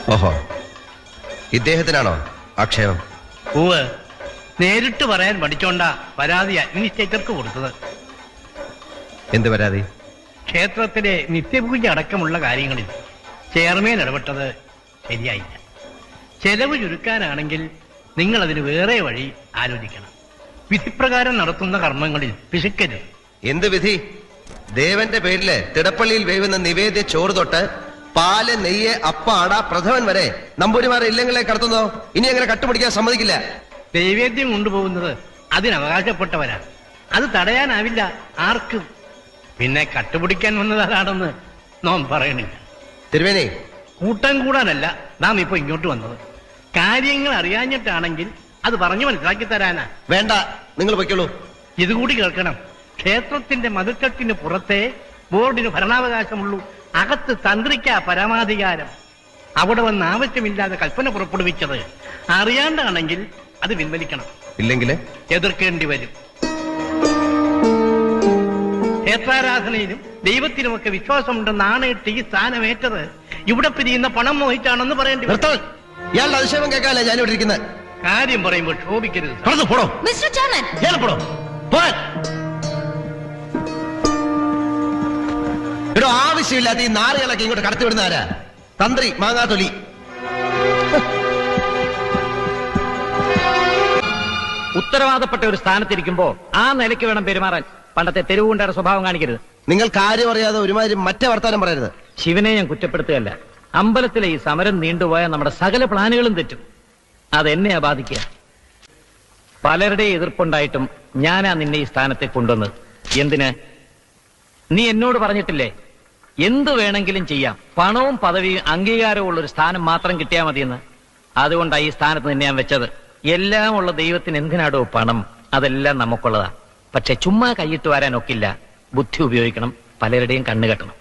ഓഹോ, ഇദ്ദേഹത്തിനാണോ ആക്ഷേപം? പൂവ് നേരിട്ട് പറയാൻ പഠിച്ചോണ്ടാ പരാതി അഡ്മിനിസ്ട്രേറ്റർക്ക് കൊടുത്തത്. എന്ത് പരാതി? ക്ഷേത്രത്തിലെ നിത്യപൂജ അടക്കമുള്ള കാര്യങ്ങളിൽ ചെയർമാൻ ഇടപെട്ടത് ശരിയായില്ല. ചെലവ് ചുരുക്കാനാണെങ്കിൽ നിങ്ങൾ അതിന് വേറെ വഴി ആലോചിക്കണം. വിധിപ്രകാരം നടത്തുന്ന കർമ്മങ്ങളിൽ പിശുക്കരുത്. എന്ത് വിധി? ദേവന്റെ പേരില് തിടപ്പള്ളിയിൽ വേവുന്ന നിവേദ്യ ചോറ് തൊട്ട് പാല്, നെയ്യ്, അപ്പ, അട, പ്രഥമൻ വരെ നമ്പൂരിമാരെ ഇല്ലങ്ങളെ കടത്തുന്നോ? ഇനി അങ്ങനെ കട്ടുപിടിക്കാൻ സമ്മതിക്കില്ല. നൈവേദ്യം കൊണ്ടുപോകുന്നത് അതിനവകാശപ്പെട്ടവരാണ്. അത് തടയാനാവില്ല ആർക്കും. പിന്നെ കട്ടുപിടിക്കാൻ വന്നതാണെന്ന് നാം പറയണില്ല. തിരുവേനി, കൂട്ടം കൂടാനല്ല നാം ഇപ്പൊ ഇങ്ങോട്ട് വന്നത്. കാര്യങ്ങൾ അറിയാഞ്ഞിട്ടാണെങ്കിൽ അത് പറഞ്ഞു മനസ്സിലാക്കി തരാനാ. വേണ്ട, നിങ്ങൾ പൊയ്ക്കോളൂ. ഇതുകൂടി കേൾക്കണം. ക്ഷേത്രത്തിന്റെ മതിൽക്കെട്ടിന് പുറത്തെ ബോർഡിന് ഭരണാവകാശമുള്ളൂ. അകത്ത് തന്ത്രിക്കാ പരമാധികാരം. അവിടെ വന്ന് ആവശ്യമില്ലാതെ കൽപ്പന പുറപ്പെടുവിച്ചത് അറിയാണ്ടാണെങ്കിൽ അത് പിൻവലിക്കണം. ഇല്ലെങ്കിൽ എതിർക്കേണ്ടി വരും. ക്ഷേത്രാരാധനയിലും ദൈവത്തിനുമൊക്കെ വിശ്വാസമുണ്ടെന്ന് ആണയിട്ട് ഈ സ്ഥാനമേറ്റത് ഇവിടെ പിരിയുന്ന പണം മോഹിച്ചാണെന്ന് പറയേണ്ടി വരും. ഇയാളുടെ അതിശയം കേൾക്കാനല്ലേ ഞാനിവിടെ ഇരിക്കുന്നത്. കാര്യം പറയുമ്പോൾ ക്ഷോഭിക്കരുത്. ഇവിടെ ആവശ്യമില്ലാത്ത ഈ നാറുകളൊക്കെ ഇങ്ങോട്ട് കടത്തിവിടുന്ന ആരാ? തന്ത്രി മാങ്ങാത്തൊലി. ഉത്തരവാദപ്പെട്ട ഒരു സ്ഥാനത്തിരിക്കുമ്പോ ആ നിലയ്ക്ക് വേണം പെരുമാറാൻ. പണ്ടത്തെ തെരുവുകൊണ്ടാണ് സ്വഭാവം കാണിക്കരുത്. നിങ്ങൾ കാര്യം അറിയാതെ ഒരുമാതിരി മറ്റേ വർത്താനം പറയരുത്. ശിവനെ ഞാൻ കുറ്റപ്പെടുത്തുകയല്ല. അമ്പലത്തിലെ ഈ സമരം നീണ്ടുപോയാൽ നമ്മുടെ സകല പ്ലാനുകളും തെറ്റും. അതെന്നെയാ ബാധിക്കുക. പലരുടെ എതിർപ്പുണ്ടായിട്ടും ഞാനാ നിന്നെ ഈ സ്ഥാനത്തെ കൊണ്ടുവന്നത്. എന്തിന്? നീ എന്നോട് പറഞ്ഞിട്ടില്ലേ എന്തു വേണമെങ്കിലും ചെയ്യാം, പണവും പദവിയും അംഗീകാരവും ഉള്ളൊരു സ്ഥാനം മാത്രം കിട്ടിയാൽ മതിയെന്ന്. അതുകൊണ്ടാണ് ഈ സ്ഥാനത്ത് നിന്നെ ഞാൻ വെച്ചത്. എല്ലാം ഉള്ള ദൈവത്തിന് എന്തിനാടോ പണം? അതെല്ലാം നമുക്കുള്ളതാ. പക്ഷെ ചുമ്മാ കൈയിട്ട് വരാനൊക്കില്ല. ബുദ്ധി ഉപയോഗിക്കണം. പലരുടെയും കണ്ണുകെട്ടണം.